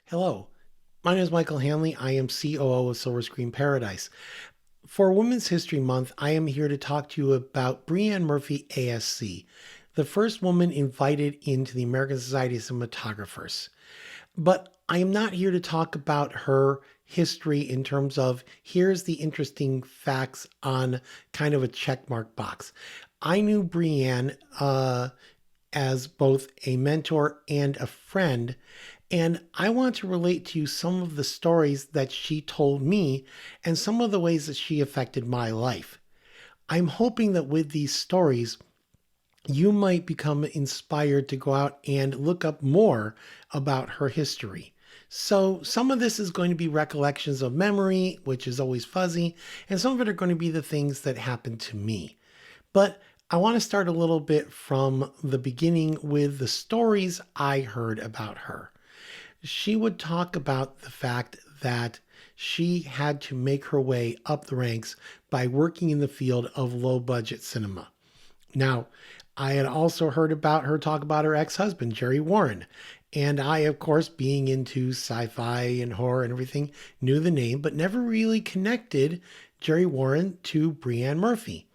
Hello, my name is Michael Hanley. I am COO of Silver Screen Paradise. For Women's History Month, I am here to talk to you about Brianne Murphy, ASC, the first woman invited into the American Society of Cinematographers. But I am not here to talk about her history in terms of here's the interesting facts on kind of a checkmark box. I knew Brianne as both a mentor and a friend. And I want to relate to you some of the stories that she told me and some of the ways that she affected my life. I'm hoping that with these stories, you might become inspired to go out and look up more about her history. So, some of this is going to be recollections of memory, which is always fuzzy, and some of it are going to be the things that happened to me. But I want to start a little bit from the beginning with the stories I heard about her. She would talk about the fact that she had to make her way up the ranks by working in the field of low budget cinema. Now, I had also heard about her talk about her ex-husband, Jerry Warren. And I, of course, being into sci-fi and horror and everything, knew the name, but never really connected Jerry Warren to Brianne Murphy.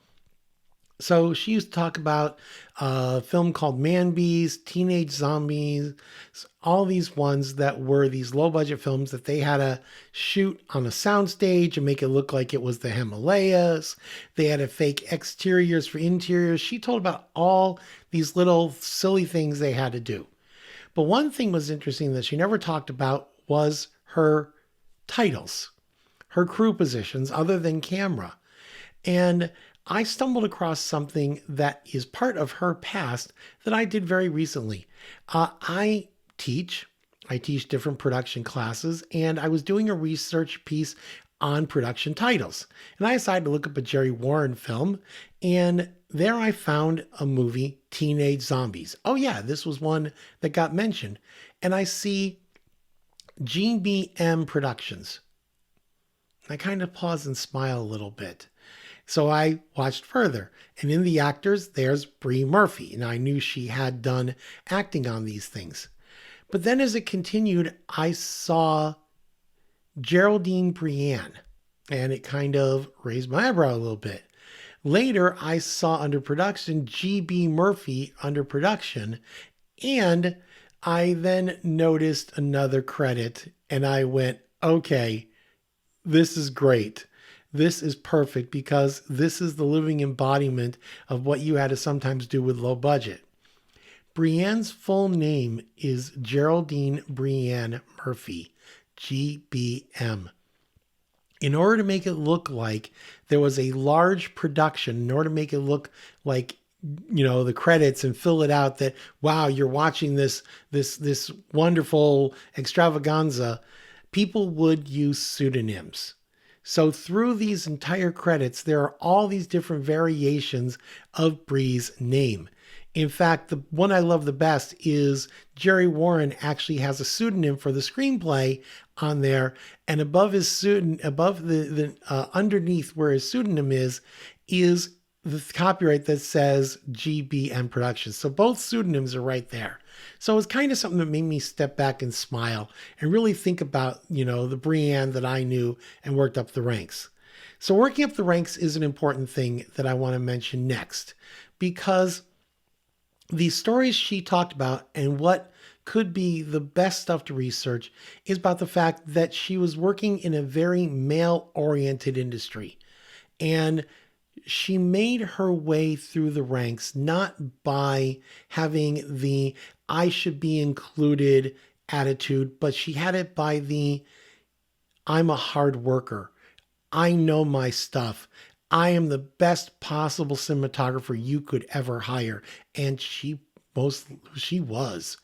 So she used to talk about a film called Man Bees, Teenage Zombies, all these ones that were these low budget films that they had to shoot on a soundstage and make it look like it was the Himalayas. They had to fake exteriors for interiors. She told about all these little silly things they had to do. But one thing was interesting that she never talked about was her titles, her crew positions other than camera. And I stumbled across something that is part of her past that I did very recently. I teach. I teach different production classes, and I was doing a research piece on production titles. And I decided to look up a Jerry Warren film, and there I found a movie, Teenage Zombies. Oh, yeah, this was one that got mentioned. And I see GBM Productions. I kind of pause and smile a little bit. So I watched further, and in the actors, there's Brie Murphy, and I knew she had done acting on these things. But then as it continued, I saw Geraldine Brianne, and it kind of raised my eyebrow a little bit. Later, I saw under production G.B. Murphy under production, and I then noticed another credit, and I went, okay, this is great. This is perfect because this is the living embodiment of what you had to sometimes do with low budget. Brianne's full name is Geraldine Brianne Murphy, GBM. In order to make it look like there was a large production, in order to make it look like the credits and fill it out that wow, you're watching this wonderful extravaganza, people would use pseudonyms. So through these entire credits, there are all these different variations of Brie's name. In fact, the one I love the best is Jerry Warren actually has a pseudonym for the screenplay on there, and above his pseudonym, above the underneath where his pseudonym is the copyright that says GBM Productions. So both pseudonyms are right there. So it's kind of something that made me step back and smile and really think about, the Brianne that I knew and worked up the ranks. So working up the ranks is an important thing that I want to mention next, because the stories she talked about and what could be the best stuff to research is about the fact that she was working in a very male-oriented industry. And she made her way through the ranks not by having the I should be included attitude, but she had it by the I'm a hard worker. I know my stuff. I am the best possible cinematographer you could ever hire. And she was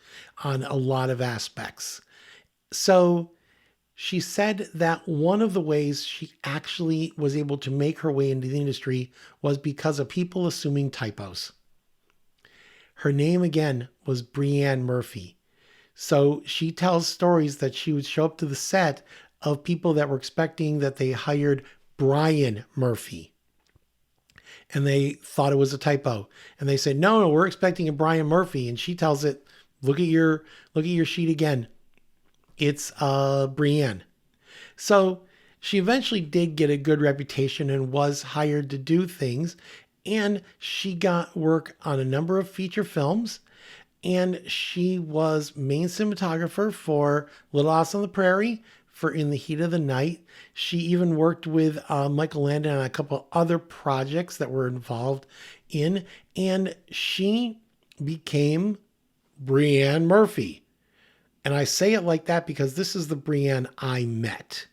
on a lot of aspects. So she said that one of the ways she actually was able to make her way into the industry was because of people assuming typos. Her name again was Brianne Murphy. So she tells stories that she would show up to the set of people that were expecting that they hired Brian Murphy. And they thought it was a typo. And they said, no, we're expecting a Brian Murphy. And she tells it, look at your sheet again. It's Brianne. So she eventually did get a good reputation and was hired to do things. And she got work on a number of feature films. And she was main cinematographer for Little House on the Prairie, for In the Heat of the Night. She even worked with Michael Landon on a couple other projects that were involved in. And she became Brianne Murphy. And I say it like that because this is the Brianne I met.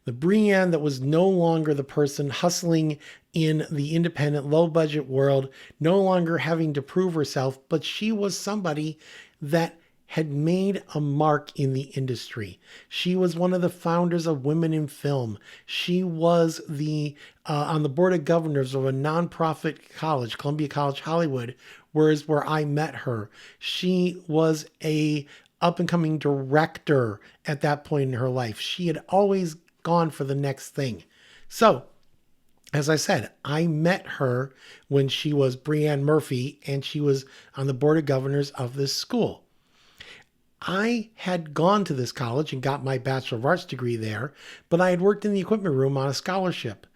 The Brianne that was no longer the person hustling in the independent, low budget world, no longer having to prove herself, but she was somebody that had made a mark in the industry. She was one of the founders of Women in Film. She was the on the board of governors of a nonprofit college, Columbia College Hollywood, where I met her. She was a up and coming director at that point in her life. She had always gone for the next thing. So, as I said, I met her when she was Brianne Murphy and she was on the board of governors of this school. I had gone to this college and got my Bachelor of Arts degree there, but I had worked in the equipment room on a scholarship.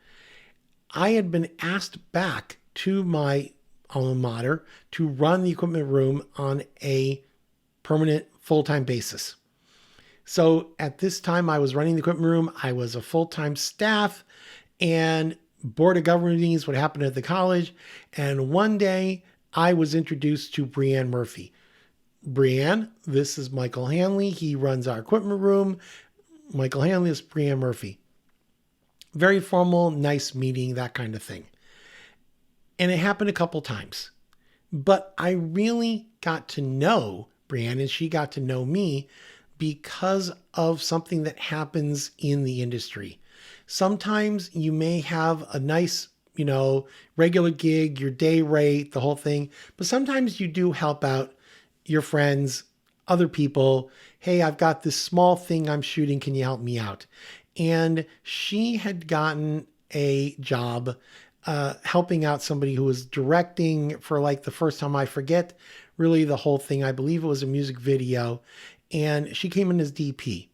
I had been asked back to my alma mater to run the equipment room on a permanent full-time basis. So at this time I was running the equipment room. I was a full-time staff, and board of governors meetings would happen at the college. And one day I was introduced to Brianne Murphy. Brianne, this is Michael Hanley. He runs our equipment room. Michael Hanley is Brianne Murphy. Very formal, nice meeting, that kind of thing. And it happened a couple times. But I really got to know Brianne, and she got to know me because of something that happens in the industry. Sometimes you may have a nice, regular gig, your day rate, the whole thing, but sometimes you do help out your friends, other people. Hey, I've got this small thing I'm shooting. Can you help me out? And she had gotten a job helping out somebody who was directing for like the first time, I forget really the whole thing. I believe it was a music video, and she came in as DP.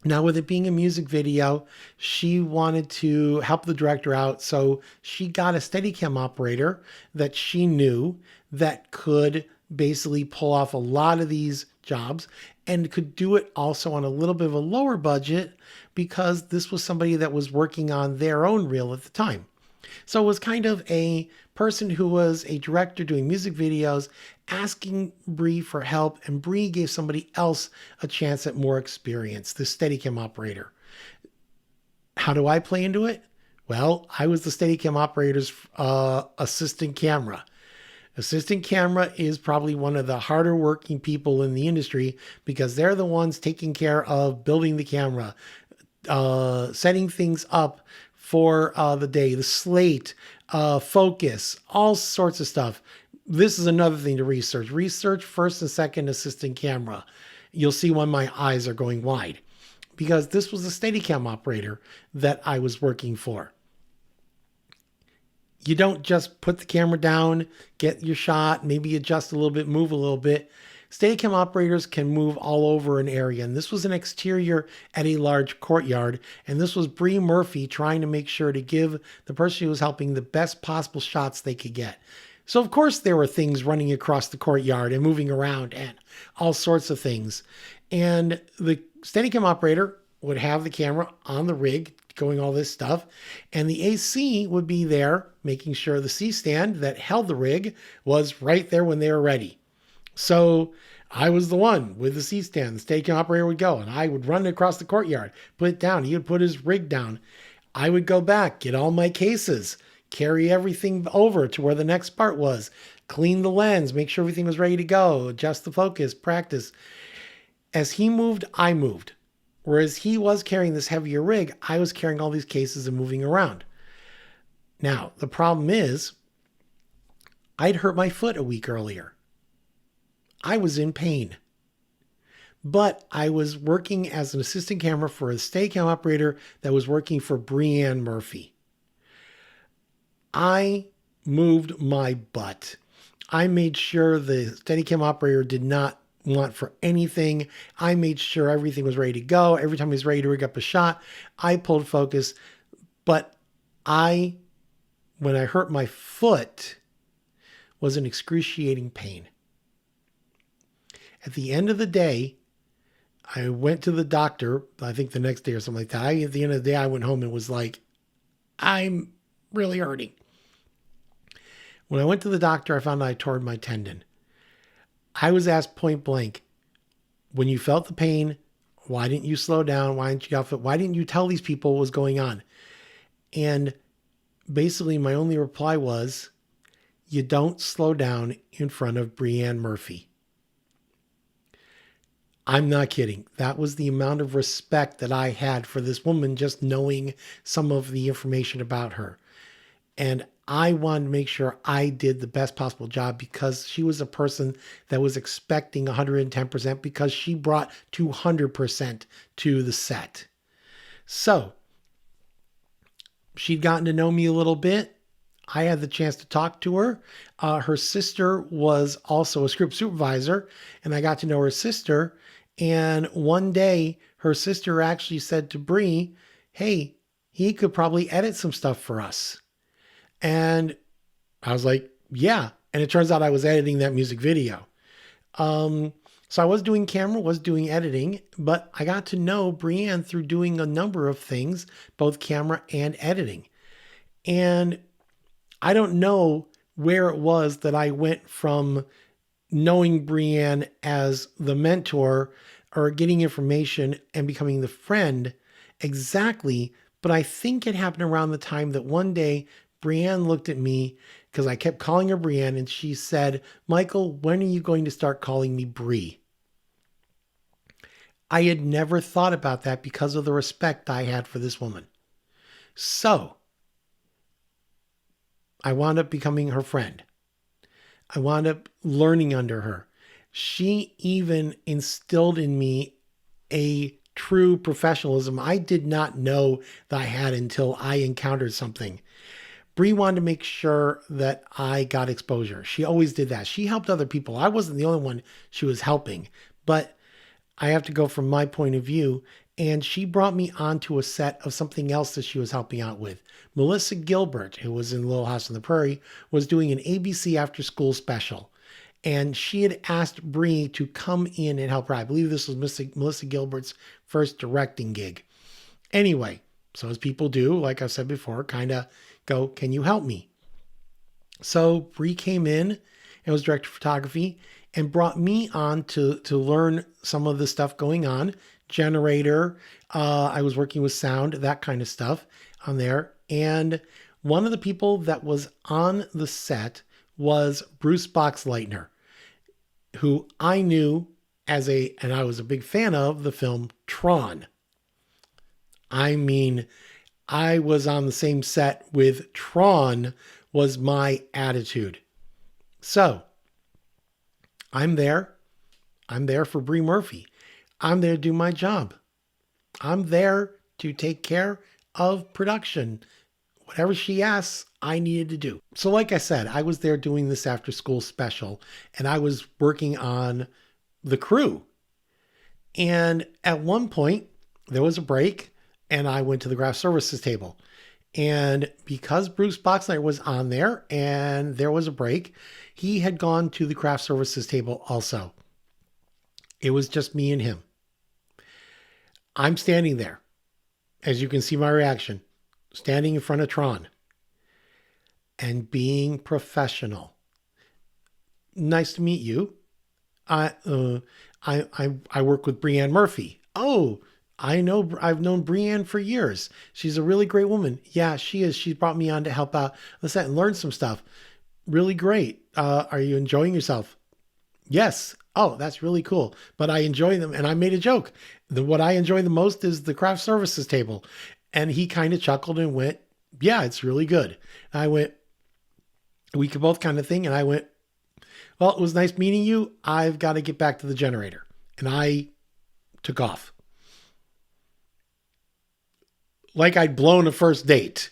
Now, with it being a music video, she wanted to help the director out. So she got a Steadicam operator that she knew that could basically pull off a lot of these jobs and could do it also on a little bit of a lower budget because this was somebody that was working on their own reel at the time. So it was kind of a person who was a director doing music videos asking Bree for help, and Bree gave somebody else a chance at more experience, the Steadicam operator. How do I play into it? Well, I was the Steadicam operator's assistant camera. Assistant camera is probably one of the harder working people in the industry because they're the ones taking care of building the camera, setting things up for the day, the slate, focus, all sorts of stuff. This is another thing to research. Research first and second assistant camera. You'll see when my eyes are going wide because this was a Steadicam operator that I was working for. You don't just put the camera down, get your shot, maybe adjust a little bit, move a little bit. Steadicam operators can move all over an area. And this was an exterior at a large courtyard. And this was Bree Murphy trying to make sure to give the person who was helping the best possible shots they could get. So of course there were things running across the courtyard and moving around and all sorts of things. And the Steadicam operator would have the camera on the rig going all this stuff. And the AC would be there making sure the C-stand that held the rig was right there when they were ready. So I was the one with the C-stand. The Steadicam operator would go and I would run across the courtyard, put it down. He would put his rig down. I would go back, get all my cases, carry everything over to where the next part was, clean the lens, make sure everything was ready to go, adjust the focus, practice. As he moved, I moved. Whereas he was carrying this heavier rig, I was carrying all these cases and moving around. Now, the problem is, I'd hurt my foot a week earlier. I was in pain. But I was working as an assistant camera for a Steadicam operator that was working for Brianne Murphy. I moved my butt. I made sure the Steadicam operator did not want for anything. I made sure everything was ready to go. Every time he was ready to rig up a shot, I pulled focus. But when I hurt my foot, was an excruciating pain. At the end of the day, I went to the doctor, I think the next day or something like that. At the end of the day, I went home and was like, I'm really hurting. When I went to the doctor, I found out I tore my tendon. I was asked point blank, when you felt the pain, why didn't you slow down? Why didn't you get off it? Why didn't you tell these people what was going on? And basically my only reply was, you don't slow down in front of Brianne Murphy. I'm not kidding. That was the amount of respect that I had for this woman, just knowing some of the information about her. And I wanted to make sure I did the best possible job, because she was a person that was expecting 110% because she brought 200% to the set. So she'd gotten to know me a little bit. I had the chance to talk to her. Her sister was also a script supervisor, and I got to know her sister. And one day her sister actually said to Bree, hey, he could probably edit some stuff for us. And I was like, yeah. And it turns out I was editing that music video. So I was doing camera, was doing editing, but I got to know Brianne through doing a number of things, both camera and editing. And I don't know where it was that I went from knowing Brianne as the mentor or getting information and becoming the friend exactly, but I think it happened around the time that one day Brianne looked at me, because I kept calling her Brianne, and she said, Michael, when are you going to start calling me Bree? I had never thought about that because of the respect I had for this woman. So I wound up becoming her friend. I wound up learning under her. She even instilled in me a true professionalism I did not know that I had until I encountered something. Bree wanted to make sure that I got exposure. She always did that. She helped other people. I wasn't the only one she was helping, but I have to go from my point of view. And she brought me onto a set of something else that she was helping out with. Melissa Gilbert, who was in Little House on the Prairie, was doing an ABC after school special. And she had asked Bree to come in and help her. I believe this was Melissa Gilbert's first directing gig. Anyway, so as people do, like I've said before, kind of go, can you help me? So Bree came in and was director of photography and brought me on to learn some of the stuff going on. Generator, I was working with sound, that kind of stuff on there. And one of the people that was on the set was Bruce Boxleitner, who I knew and I was a big fan of the film Tron. I mean, I was on the same set with Tron was my attitude. So I'm there for Bree Murphy. I'm there to do my job. I'm there to take care of production. Whatever she asks, I needed to do. So like I said, I was there doing this after school special, and I was working on the crew. And at one point, there was a break, and I went to the craft services table. And because Bruce Boxleitner was on there and there was a break, he had gone to the craft services table also. It was just me and him. I'm standing there, as you can see my reaction, standing in front of Tron and being professional. Nice to meet you. I work with Brianne Murphy. Oh, I've known Brianne for years. She's a really great woman. Yeah, she is. She brought me on to help out the set and learn some stuff. Really great. Are you enjoying yourself? Yes. Oh, that's really cool. But I enjoy them. And I made a joke. What I enjoy the most is the craft services table. And he kind of chuckled and went, yeah, it's really good. And I went, we could both kind of thing. And I went, well, it was nice meeting you. I've got to get back to the generator. And I took off. Like I'd blown a first date.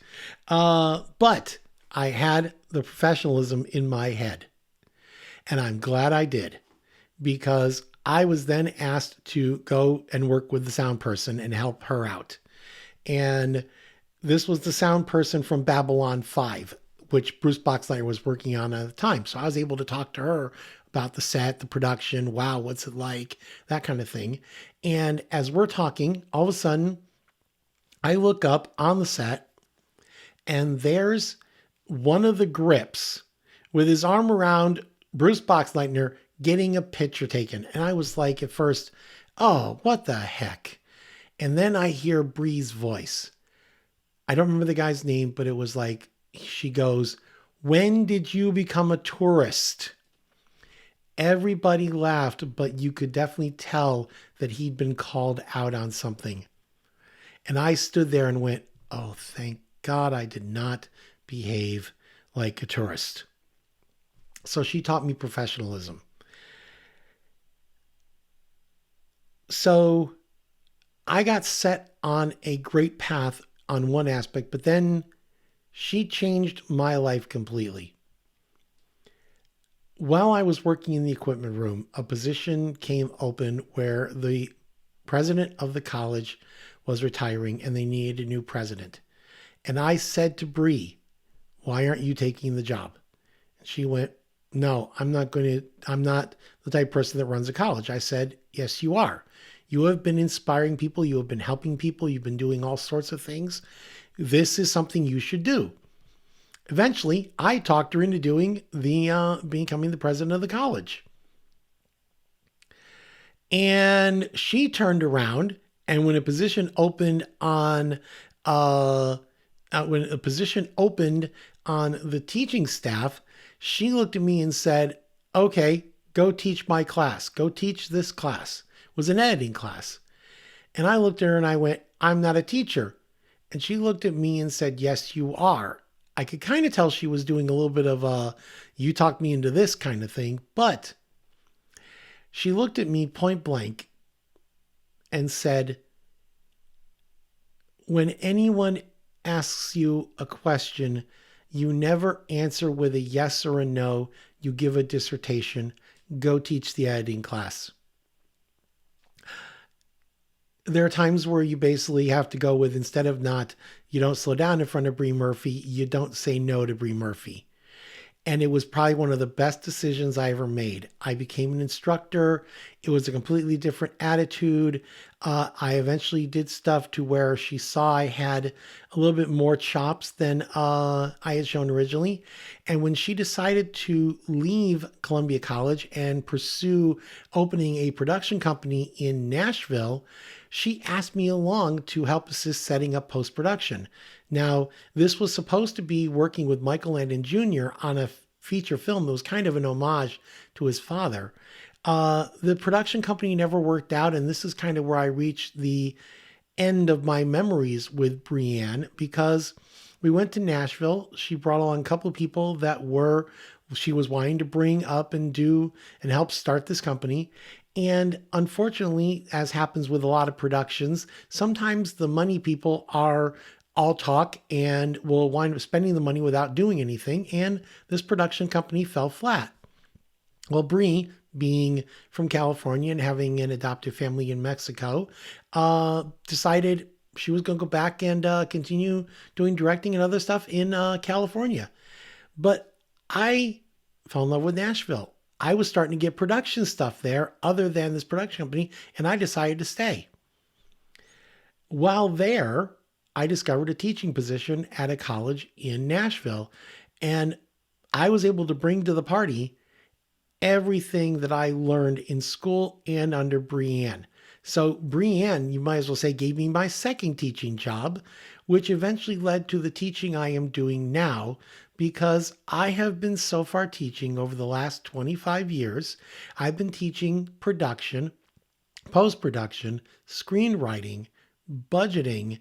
But I had the professionalism in my head. And I'm glad I did. Because I was then asked to go and work with the sound person and help her out. And this was the sound person from Babylon 5, which Bruce Boxleitner was working on at the time. So I was able to talk to her about the set, the production, wow, what's it like, that kind of thing. And as we're talking, all of a sudden, I look up on the set and there's one of the grips with his arm around Bruce Boxleitner getting a picture taken. And I was like, at first, oh, what the heck? And then I hear Bree's voice. I don't remember the guy's name, but it was like, she goes, "When did you become a tourist?" Everybody laughed, but you could definitely tell that he'd been called out on something. And I stood there and went, oh, thank God I did not behave like a tourist. So she taught me professionalism. So I got set on a great path on one aspect, but then she changed my life completely. While I was working in the equipment room, a position came open where the president of the college was retiring and they needed a new president. And I said to Bree, "Why aren't you taking the job?" And she went, "No, I'm not the type of person that runs a college." I said, "Yes, you are. You have been inspiring people. You have been helping people. You've been doing all sorts of things. This is something you should do." Eventually, I talked her into doing becoming the president of the college. And she turned around, and when a position opened on the teaching staff, she looked at me and said, "Okay, go teach my class. Go teach this class." It was an editing class. And I looked at her and I went, "I'm not a teacher." And she looked at me and said, "Yes, you are." I could kind of tell she was doing a little bit of a, "you talked me into this" kind of thing. But she looked at me point blank and said, "When anyone asks you a question, you never answer with a yes or a no. You give a dissertation. Go teach the editing class." There are times where you basically have to go with, instead of not, you don't slow down in front of Brie Murphy, you don't say no to Brie Murphy. And it was probably one of the best decisions I ever made. I became an instructor. It was a completely different attitude. I eventually did stuff to where she saw I had a little bit more chops than I had shown originally. And when she decided to leave Columbia College and pursue opening a production company in Nashville, she asked me along to help assist setting up post-production. Now, this was supposed to be working with Michael Landon Jr. on a feature film that was kind of an homage to his father. The production company never worked out, and this is kind of where I reached the end of my memories with Brianne, because we went to Nashville. She brought along a couple of people that she was wanting to bring up and do and help start this company. And unfortunately, as happens with a lot of productions, sometimes the money people are all talk and will wind up spending the money without doing anything. And this production company fell flat. Well, Brie, being from California and having an adoptive family in Mexico, decided she was going to go back and continue doing directing and other stuff in California. But I fell in love with Nashville. I was starting to get production stuff there other than this production company, and I decided to stay. While there, I discovered a teaching position at a college in Nashville, and I was able to bring to the party everything that I learned in school and under Brianne. So Brianne, you might as well say, gave me my second teaching job, which eventually led to the teaching I am doing now, because I have been so far teaching over the last 25 years. I've been teaching production, post-production, screenwriting, budgeting,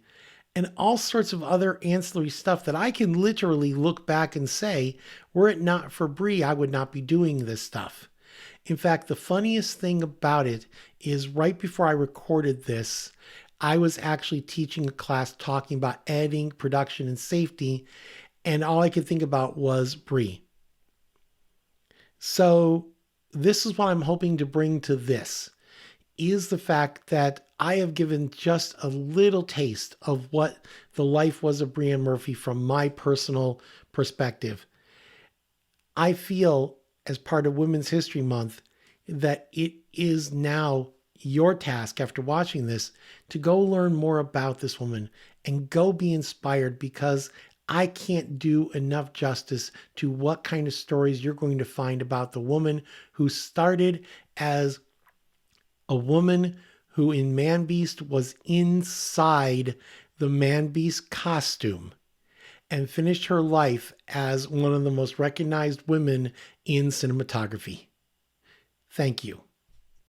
and all sorts of other ancillary stuff that I can literally look back and say, were it not for Brie, I would not be doing this stuff. In fact, the funniest thing about it is right before I recorded this, I was actually teaching a class talking about editing, production, and safety, and all I could think about was Brie. So this is what I'm hoping to bring to this. is the fact that I have given just a little taste of what the life was of Brianne Murphy from my personal perspective. I feel, as part of Women's History Month, that it is now your task after watching this to go learn more about this woman and go be inspired, because I can't do enough justice to what kind of stories you're going to find about the woman who started as a woman who in Man Beast was inside the Man Beast costume and finished her life as one of the most recognized women in cinematography. Thank you.